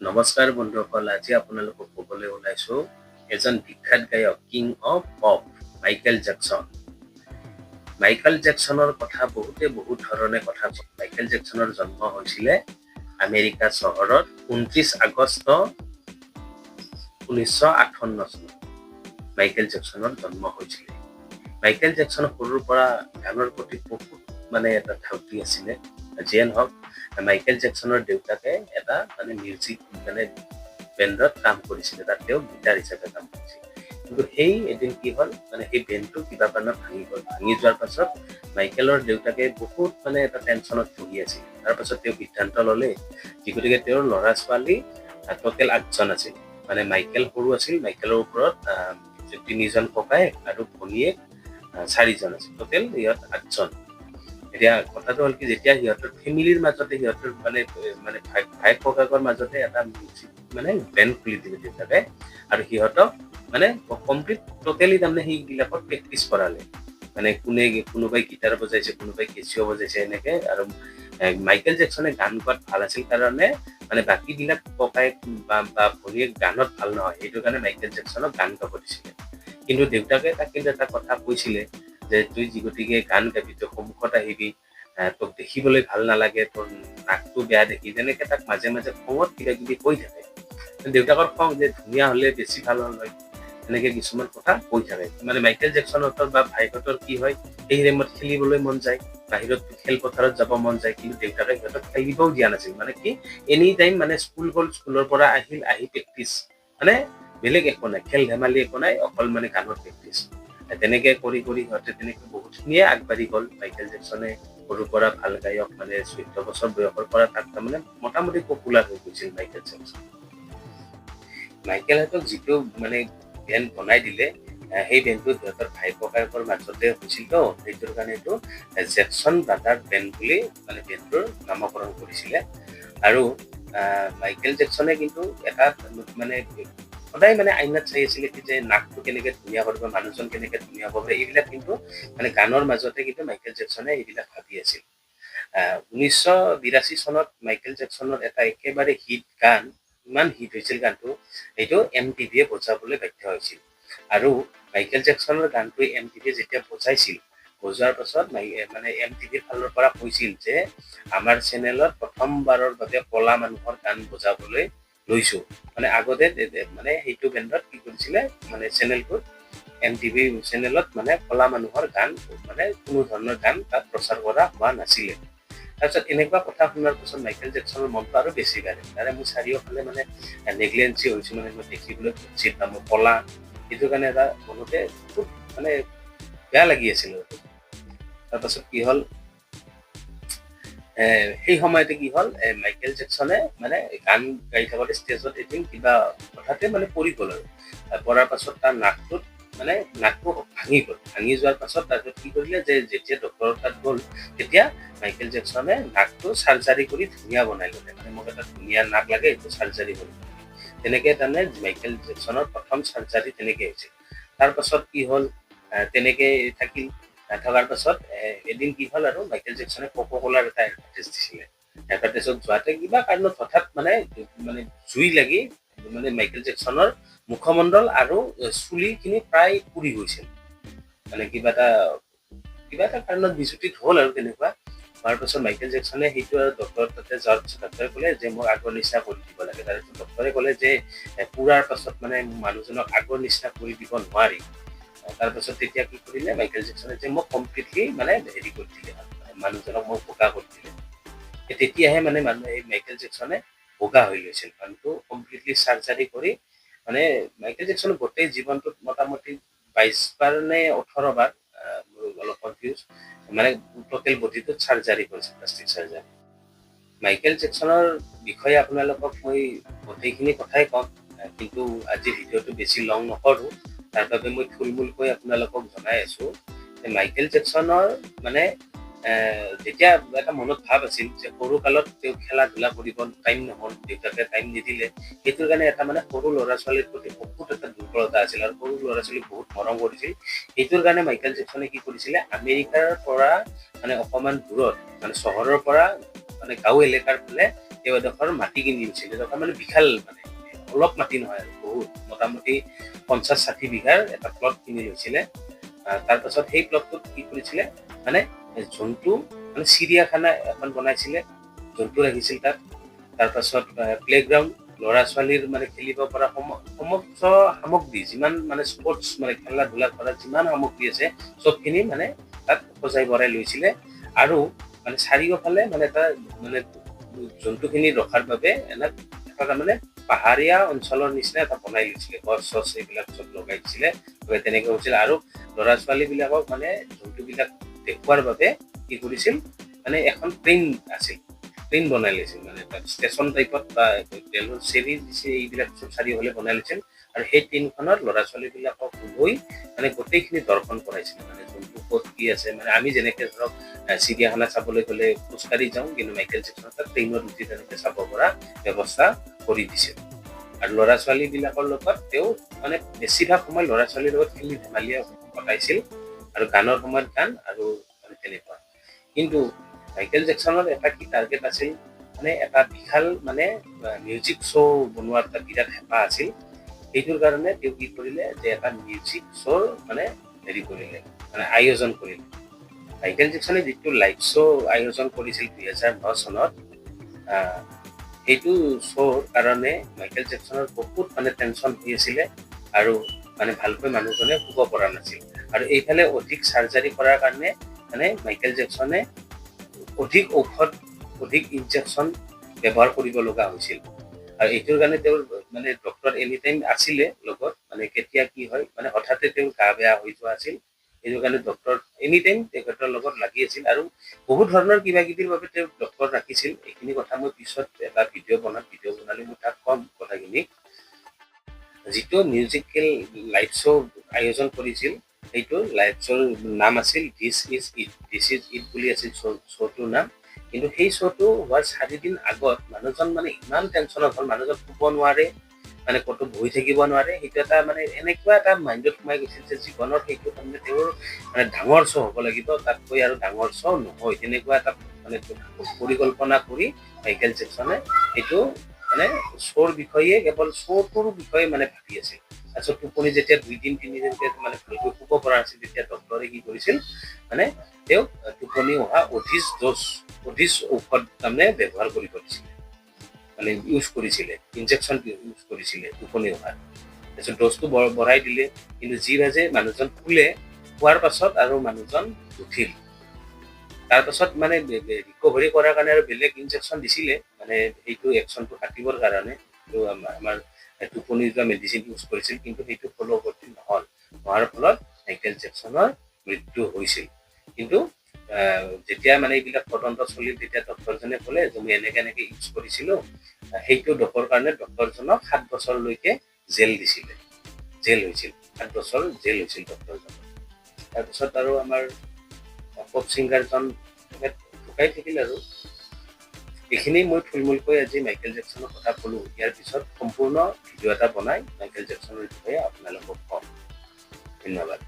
নমস্কাৰ বন্ধুসকল, আজি আপোনালোকক ক'বলৈ ওলাইছোঁ এজন বিখ্যাত গায়ক king of pop Michael Jackson. Michael জেকচনৰ কথা বহুত ধৰণে কথা কয়। মাইকেল জেকচনৰ জন্ম হৈছিলে আমেৰিকা চহৰত 29 আগষ্ট 1958 চনত মাইকেল জেকচনৰ জন্ম হৈছিলে। মাইকেল জেকচন সৰুৰ পৰা গানৰ প্ৰতি বহুত এটা ধাউতি আছিলে। যিয়ে নহওক, মাইকেল জেকচনৰ দেউতাকে এটা মিউজিক বেণ্ডত কাম কৰিছিলে, তাত তেওঁ গিটাৰ হিচাপে কাম কৰিছিল। কিন্তু সেই এদিন কি হ'ল, সেই বেণ্ডটো কিবা কাৰণত ভাঙি গ'ল। ভাঙি যোৱাৰ পাছত মাইকেলৰ দেউতাকে বহুত এটা টেনচনত ভুগি আছিল। তাৰ পাছত তেওঁ সিদ্ধান্ত ল'লে, গতিকে তেওঁৰ ল'ৰা ছোৱালী টোটেল 8জন আছিল। মাইকেল সৰু আছিল, মাইকেলৰ ওপৰত 3জন ককায়েক আৰু ভনীয়েক 4জন আছিল। টোটেল ইহঁত 8জন। এতিয়া কথাটো হ'ল কি, যেতিয়া সিহঁতৰ ফেমিলিৰ মাজতে সিহঁতৰ ভাই ককাকৰ মাজতে এটা মিউজিক বেণ্ড খুলি দিলে দেউতাকে, আৰু সিহঁতক কমপ্লিট টোটেলি সেইবিলাকত প্ৰেক্টিচ কৰালে। কোনোবাই গিটাৰ বজাইছে, কোনোবাই কেচিঅ' বজাইছে এনেকে। আৰু মাইকেল জেকচনে গান গোৱাত ভাল আছিল কাৰণে বাকী বিলাক ককায়েক বা ভনীয়েক গানত ভাল নহয়, সেইটো কাৰণে মাইকেল জেকচনক গান গাব দিছিলে। কিন্তু দেউতাকে তাক এটা কথা কৈছিলে যে তুই গতিকে গান গাবি, তই সন্মুখত আহিবি, তোক দেখিবলৈ ভাল নালাগে, তোৰ নাকটো বেয়া দেখি, তেনেকে তাক মাজে মাজে খঙত কিবা কিবি কৈ থাকে। দেউতাকৰ খং যে ধুনীয়া হলে বেছি ভাল হ'ল হয়, এনেকে কিছুমান কথা কৈ থাকে। মাইকেল জেকচনহঁতৰ বা ভাইহঁতৰ কি হয়, সেই টাইমত খেলিবলৈ মন যায়, বাহিৰত খেলপথাৰত যাব মন যায়, কিন্তু দেউতাকে সিহঁতক খেলিবও দিয়া নাছিল। কি এনি টাইম স্কুল গ'ল, স্কুলৰ পৰা আহি প্ৰেক্টিচ, বেলেগ একো নাই, খেল ধেমালি একো নাই, অকল গানৰ প্ৰেক্টিচ। তেনেকে কৰি সিহঁতে তেনেকে বহুতখিনিয়ে আগবাঢ়ি গ'ল। মাইকেল জেকচনে সৰুৰ পৰা ভাল গায়ক, 14 বছৰ বয়সৰ পৰা তাক মোটামুটি পপুলাৰ হৈ গৈছিল মাইকেল জেকচন। মাইকেলহঁতক যিটো বেণ্ড বনাই দিলে, সেই বেণ্ডটো সিহঁতৰ ভাই ককায়েকৰ মাজতে হৈছিল তো, সেইটোৰ কাৰণে এইটো জেকচন ব্ৰাদাৰ বেণ্ড বুলি বেণ্ডটোৰ নামকৰণ কৰিছিলে। আৰু মাইকেল জেকচনে কিন্তু এটা সদায় আইনাত চাই আছিলে কি যে নাকটো কেনেকে ধুনীয়া কৰিব, মানুহজন কেনেকে ধুনীয়া হ'ব, এইবিলাক কিন্তু গানৰ মাজতে কিন্তু মাইকেল জেকচনে এইবিলাক ভাবি আছিল। 1982 চনত মাইকেল জেকচনৰ এটা একেবাৰে হিট গান, ইমান হিট হৈছিল গানটো, সেইটো MTVয়ে বজাবলৈ বাধ্য হৈছিল। আৰু মাইকেল জেকচনৰ গানটো MTVয়ে যেতিয়া বজোৱাৰ পাছত MTVৰ ফালৰ পৰা কৈছিল যে আমাৰ চেনেলত প্ৰথমবাৰৰ বাবে কলা মানুহৰ গান বজাবলৈ লৈছো। আগতে সেইটো বেণ্ডত কি কৰিছিলে, চেনেলটোত MTV চেনেলত কলা মানুহৰ গান কোনো ধৰণৰ গান তাত প্ৰচাৰ কৰা হোৱা নাছিলে। তাৰপিছত এনেকুৱা কথা শুনাৰ পিছত মাইকেল জেকচনৰ মনটো আৰু বেছি তাৰে মোৰ চাৰিওফালে নেগলেঞ্চি হৈছিল, মই দেখিবলৈ উচিত বা মই কলা, সেইটো কাৰণে এটা মনতে খুব বেয়া লাগি আছিল। তাৰপাছত কি হ'ল, সেই সময়তে কি হ'ল, মাইকেল জেকচনে গান গাই থাকোতে ষ্টেজত এদিন কিবা হঠাতে পৰি গ'ল। আৰু পৰাৰ পাছত তাৰ নাকটো ভাঙি গ'ল। ভাঙি যোৱাৰ পাছত তাৰপিছত কি কৰিলে, যে যেতিয়া ডক্টৰৰ তাত গ'ল, তেতিয়া মাইকেল জেকচনে নাকটো চাৰ্জাৰী কৰি ধুনীয়া বনাই ল'লে। মোক এটা ধুনীয়া নাক লাগে, এইটো চাৰ্জাৰী কৰি। তেনেকে মাইকেল জেকচনৰ প্ৰথম চাৰ্জাৰী তেনেকে হৈছিল। তাৰ পাছত কি হ'ল, তেনেকে থকাৰ পাছত এদিন কি হ'ল, আৰু মাইকেল জেকচনে কোকা-কোলাৰ এটা এডভাৰটাইজ দিছিলে। এডভাৰটাইজত যোৱাতে কিবা কাৰণত হঠাৎ জুই লাগি মাইকেল জেকচনৰ মুখমণ্ডল আৰু চুলিখিনি প্ৰায় পুৰি গৈছিল। কিবা এটা কাৰণত বিজুতিত হ'ল আৰু তেনেকুৱা। হোৱাৰ পাছত মাইকেল জেকচনে সেইটো আৰু ডক্টৰৰ তাতে যোৱাৰ পিছত ডক্টৰে ক'লে যে মোক আগৰ নিচিনা কৰি দিব লাগে। তাৰপিছত ডক্টৰে ক'লে যে পুৰাৰ পাছত মানুহজনক আগৰ নিচিনা কৰি দিব নোৱাৰি। তাৰপাছত তেতিয়া কি কৰিলে মাইকেল জেকচনে, যে মোক কমপ্লিটলি হেৰি কৰি দিলে, মানুহজনক মোক বগা কৰি দিলে। তেতিয়াহে মাইকেল জেকচনে বগা হৈ লৈছিল। মানুহটো কমপ্লিটলি চাৰ্জাৰী কৰি মাইকেল জেকচনৰ গোটেই জীৱনটোত মোটামুটি 22 বাৰ নে 18 বাৰ, অলপ কনফিউজ, টোটেল বডিটোত চাৰ্জাৰী কৰিছিল, প্লাষ্টিক চাৰ্জাৰী। মাইকেল জেকচনৰ বিষয়ে আপোনালোকক মই গোটেইখিনি কথাই কম, কিন্তু আজি ভিডিঅ'টো বেছি লং নকৰো। তাৰ বাবে মই থুলমূলকৈ আপোনালোকক জনাই আছো যে মাইকেল জেকচনৰ যেতিয়া এটা মনত ভাৱ আছিল যে সৰু কালত তেওঁ খেলা ধূলা কৰিব টাইম নহ'ল, দেউতাকে টাইম নিদিলে, সেইটোৰ কাৰণে এটা সৰু ল'ৰা ছোৱালীৰ প্ৰতি বহুত এটা দুৰ্বলতা আছিল, আৰু সৰু ল'ৰা ছোৱালীক বহুত মৰম কৰিছিল। সেইটোৰ কাৰণে মাইকেল জেকচনে কি কৰিছিলে, আমেৰিকাৰ পৰা অকমান দূৰত, চহৰৰ পৰা গাঁও এলেকাৰ ফালে তেওঁ এডোখৰ মাটি কিনি লৈছিল। এডোখৰ মানে বিশাল, মানে অলপ মাটি নহয় আৰু বহুত, মোটামুটি 50-60 বিঘাৰ এটা প্লট কিনি লৈছিলে। তাৰপাছত সেই প্লটটোত কি কৰিছিলে, মানে জন্তু, মানে চিৰিয়াখানা এখন বনাইছিলে, জন্তু ৰাখিছিল তাত। তাৰপাছত প্লেগ্ৰাউণ্ড, ল'ৰা ছোৱালীৰ মানে খেলিব পৰা সমস্ত সামগ্ৰী, যিমান মানে স্পৰ্টছ, মানে খেলা ধূলা কৰা যিমান সামগ্ৰী আছে চবখিনি মানে তাত সজাই বৰাই লৈছিলে। আৰু মানে চাৰিওফালে মানে এটা মানে জন্তুখিনি ৰখাৰ বাবে এটা তাৰমানে পাহাৰীয়া অঞ্চলৰ নিচিনা এটা বনাই লৈছিলে, গছ চছ এইবিলাক চব লগাই দিছিলে, তেনেকে হৈছিল। আৰু ল'ৰা ছোৱালী বিলাকক মানে জন্তুবিলাক দেখুৱাৰ বাবে কি কৰিছিল, মানে এখন ট্ৰেইন আছিল, ট্ৰেইন বনাই লৈছিল, মানে ষ্টেচন টাইপত বা ৰেলৰ চেৰি দিছে, এইবিলাক চব চাৰিওফালে বনাই লৈছিল। আৰু সেই ট্ৰেইনখনত ল'ৰা ছোৱালী বিলাকক লৈ মানে গোটেইখিনি দৰ্শন কৰাইছিল, মানে জন্তু ক'ত কি আছে। মানে আমি যেনেকে ধৰক চিৰিয়াখানা চাবলৈ গ'লে খোজকাঢ়ি যাওঁ, কিন্তু মাইকেল জেকচনৰ তাত ট্ৰেইনত উঠি তেনেকে চাব পৰা ব্যৱস্থা কৰি দিছিল। আৰু ল'ৰা ছোৱালী বিলাকৰ লগত তেওঁ মানে বেছিভাগ সময় ল'ৰা ছোৱালীৰ লগত খেলি ধেমালিয়ে কটাইছিল, আৰু গানৰ সময়ত গান, আৰু মানে তেনেকুৱা। কিন্তু মাইকেল জেকচনৰ এটা কি টাৰ্গেট আছিল, মানে এটা বিশাল মানে মিউজিক শ্ব' বনোৱাৰ এটা বিৰাট হেঁপাহ আছিল। সেইটোৰ কাৰণে তেওঁ কি কৰিলে, যে এটা মিউজিক শ্বৰ মানে হেৰি কৰিলে, মানে আয়োজন কৰিলে। মাইকেল জেকচনে যিটো লাইভ শ্ব' আয়োজন কৰিছিল 2009 চনত, সেইটো শ্বৰ কাৰণে মাইকেল জেকচনৰ বহুত মানে টেনচন হৈ আছিলে, আৰু মানে ভালকৈ মানুহজনে শুব পৰা নাছিল। আৰু এইফালে অধিক চাৰ্জাৰী কৰাৰ কাৰণে মানে মাইকেল জেকচনে অধিক ঔষধ, অধিক ইনজেকশ্যন ব্যৱহাৰ কৰিব লগা হৈছিল। আৰু এইটোৰ কাৰণে তেওঁৰ মানে ডক্তৰ এনি টাইম আছিলে লগত, মানে কেতিয়া কি হয়, মানে হঠাতে তেওঁৰ গা বেয়া হৈ যোৱা আছিল। সেইটো কাৰণে ডক্তৰ এনি টাইম তেখেতৰ লগত লাগি আছিল, আৰু বহুত ধৰণৰ কিবা কিবিৰ বাবে তেওঁ ডক্তৰ ৰাখিছিল। এইখিনি কথা মই পিছত এটা ভিডিঅ' বনালে মই তাত কম কথাখিনি। যিটো মিউজিকেল লাইভ শ্ব' আয়োজন কৰিছিল, সেইটো লাইভ শ্ব'ৰ নাম আছিল দিছ ইজ ইট বুলি আছিল শ্ব'টোৰ নাম। কিন্তু সেই শ্ব'টো হোৱাৰ 4 দিন আগত মানুহজন মানে ইমান টেনচনত হ'ল, মানুহজন শুব নোৱাৰে, মানে ক'তো বহি থাকিব নোৱাৰে। সেইটো এটা মানে এনেকুৱা এটা মাইণ্ডত সোমাই গৈছিল যে জীৱনৰ সেইটো তাৰমানে তেওঁৰ মানে ডাঙৰ শ্ব' হ'ব লাগিব, তাতকৈ আৰু ডাঙৰ শ্ব' নহয়, তেনেকুৱা এটা মানে পৰিকল্পনা কৰি মাইকেল জেকচনে সেইটো মানে শ্ব'ৰ বিষয়ে, কেৱল শ্ব'টোৰ বিষয়ে মানে ভাবি আছিল। তাৰপিছত টোপনি যেতিয়া 2 দিন 3 দিনকে মানে ভালকৈ শুব পৰা নাছিল, তেতিয়া ডক্তৰে কি কৰিছিল, মানে তেওঁক টোপনি অহা অধিক ঔষধ তাৰমানে ব্যৱহাৰ কৰিব দিছিলে, মানে ইউজ কৰিছিলে, ইনজেকশ্যন ইউজ কৰিছিলে টোপনি অহাৰ। তাৰপিছত ড'জটো বঢ়াই দিলে, কিন্তু যি ভাজে মানুহজন শোৱাৰ পাছত আৰু মানুহজন উঠিল। তাৰপাছত মানে ৰিকভাৰী কৰাৰ কাৰণে আৰু বেলেগ ইনজেকশ্যন দিছিলে, মানে সেইটো একশ্যনটো কাটিবৰ কাৰণে আমাৰ টোপনি যোৱা মেডিচিন ইউজ কৰিছিল, কিন্তু সেইটো ফলৱৰ্তী নোহোৱাৰ ফলত মাইকেল জেকচনৰ মৃত্যু হৈছিল। কিন্তু যেতিয়া মানে এইবিলাক তদন্ত চলিল, তেতিয়া ডক্তৰজনে ক'লে যে মই এনেকে ইউজ কৰিছিলো, সেইটো দোষৰ কাৰণে ডক্তৰজনক 7 বছৰলৈকে জেল হৈছিল, 7 বছৰ জেল হৈছিল ডক্তৰজনৰ। তাৰপিছত আৰু আমাৰ পপ ছিংগাৰজন ঢুকাই থাকিল। আৰু এইখিনি মই থুলমূলকৈ আজি মাইকেল জেকচনৰ কথা ক'লো। ইয়াৰ পিছত সম্পূৰ্ণ ভিডিঅ' এটা বনাই মাইকেল জেকচনৰ বিষয়ে আপোনালোকক কম। ধন্যবাদ।